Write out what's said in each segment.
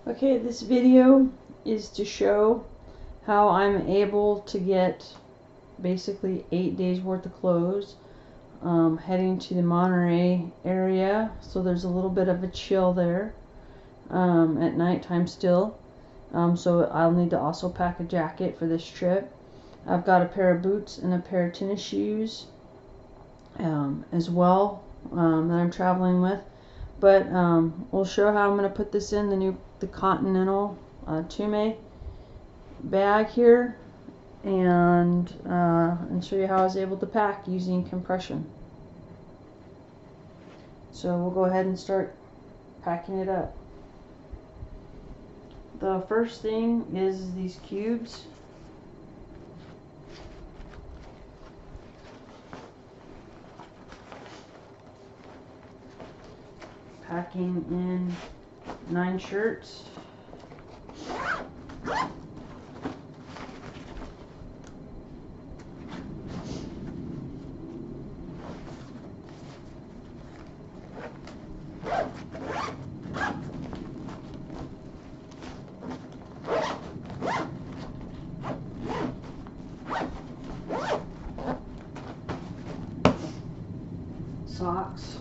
Okay, this video is to show how I'm able to get basically 8 days worth of clothes heading to the Monterey area, so there's a little bit of a chill there at nighttime still, so I'll need to also pack a jacket for this trip. I've got a pair of boots and a pair of tennis shoes as well that I'm traveling with. But we'll show how I'm going to put this in the Continental Tumi bag here, and show you how I was able to pack using compression. So we'll go ahead and start packing it up. The first thing is these cubes. Packing in 9 shirts. Socks.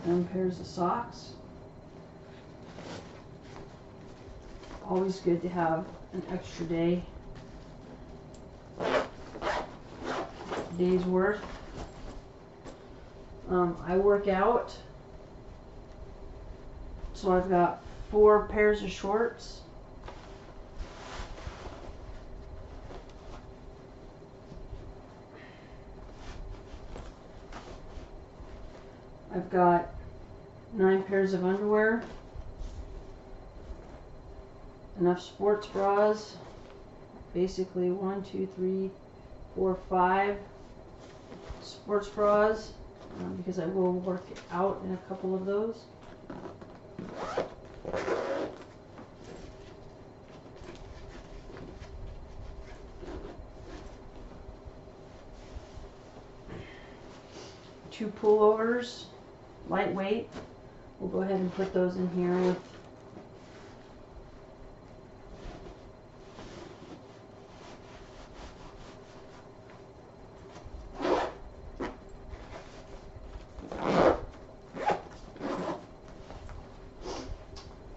And pairs of socks. Always good to have an extra day's worth. I work out, so I've got 4 pairs of shorts. I've got 9 pairs of underwear, enough sports bras, basically 1, 2, 3, 4, 5 sports bras, because I will work out in a couple of those. Two pullovers, lightweight. We'll go ahead and put those in here with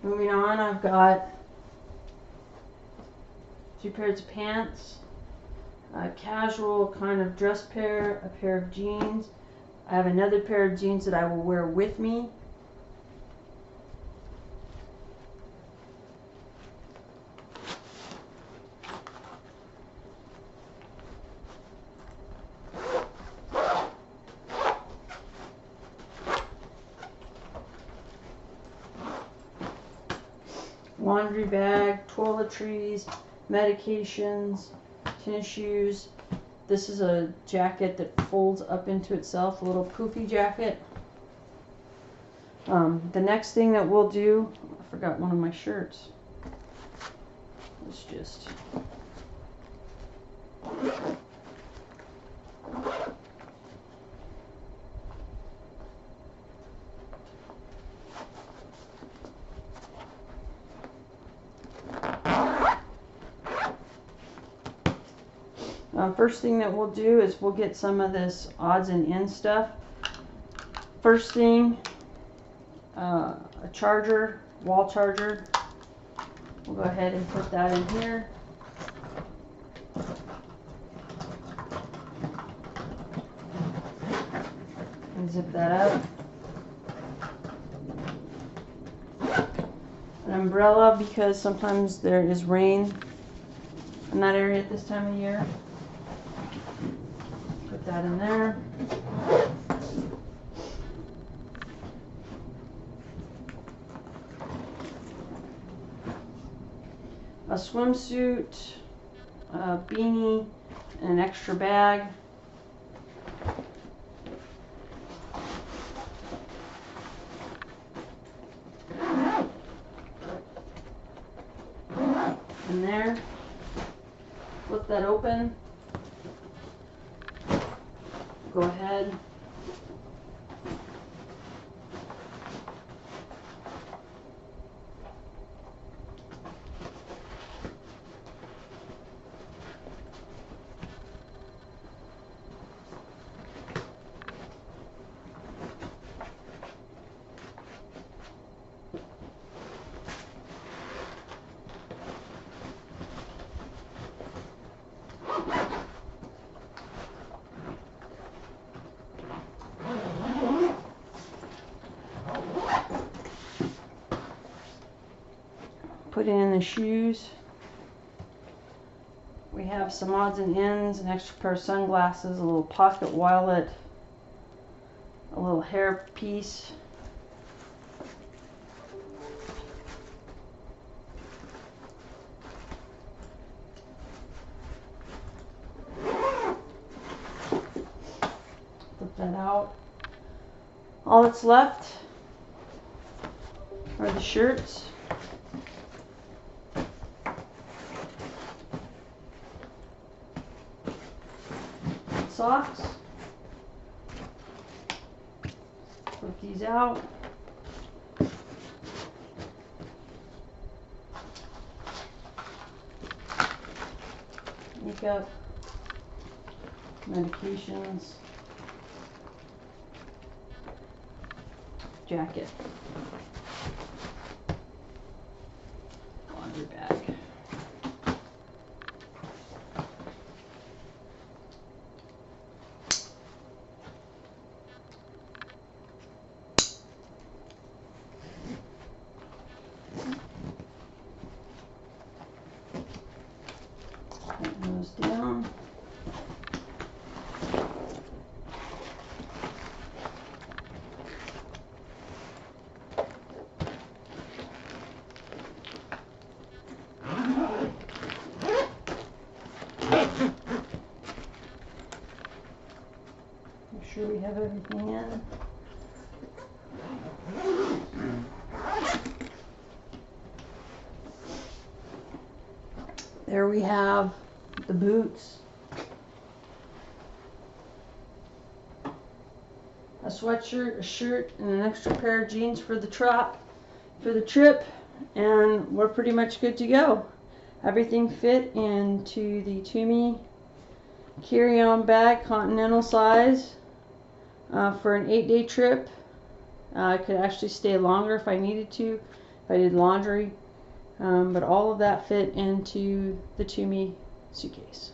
moving on. I've got 2 pairs of pants, a casual kind of dress pair, a pair of jeans. I have another pair of jeans that I will wear with me. Laundry bag, toiletries, medications, tennis shoes. This is a jacket that folds up into itself, a little poofy jacket. The next thing that we'll do, I forgot one of my shirts. Let's just... first thing that we'll do is we'll get some of this odds and ends stuff. First thing, a charger, wall charger. We'll go ahead and put that in here. And zip that up. An umbrella, because sometimes there is rain in that area at this time of year. Put that in there. A swimsuit, a beanie, and an extra bag. in there. Flip that open. Go ahead. Put in the shoes. We have some odds and ends, an extra pair of sunglasses, a little pocket wallet, a little hair piece. Flip that out. All that's left are the shirts. Socks. Put these out. Makeup, medications, jacket, laundry bag. Put those down. Make sure we have everything in. There we have the boots, a sweatshirt, a shirt, and an extra pair of jeans for the trip, and we're pretty much good to go. Everything fit into the Tumi carry-on bag, Continental size, for an 8-day trip. I could actually stay longer if I needed to, if I did laundry. But all of that fit into the Tumi suitcase.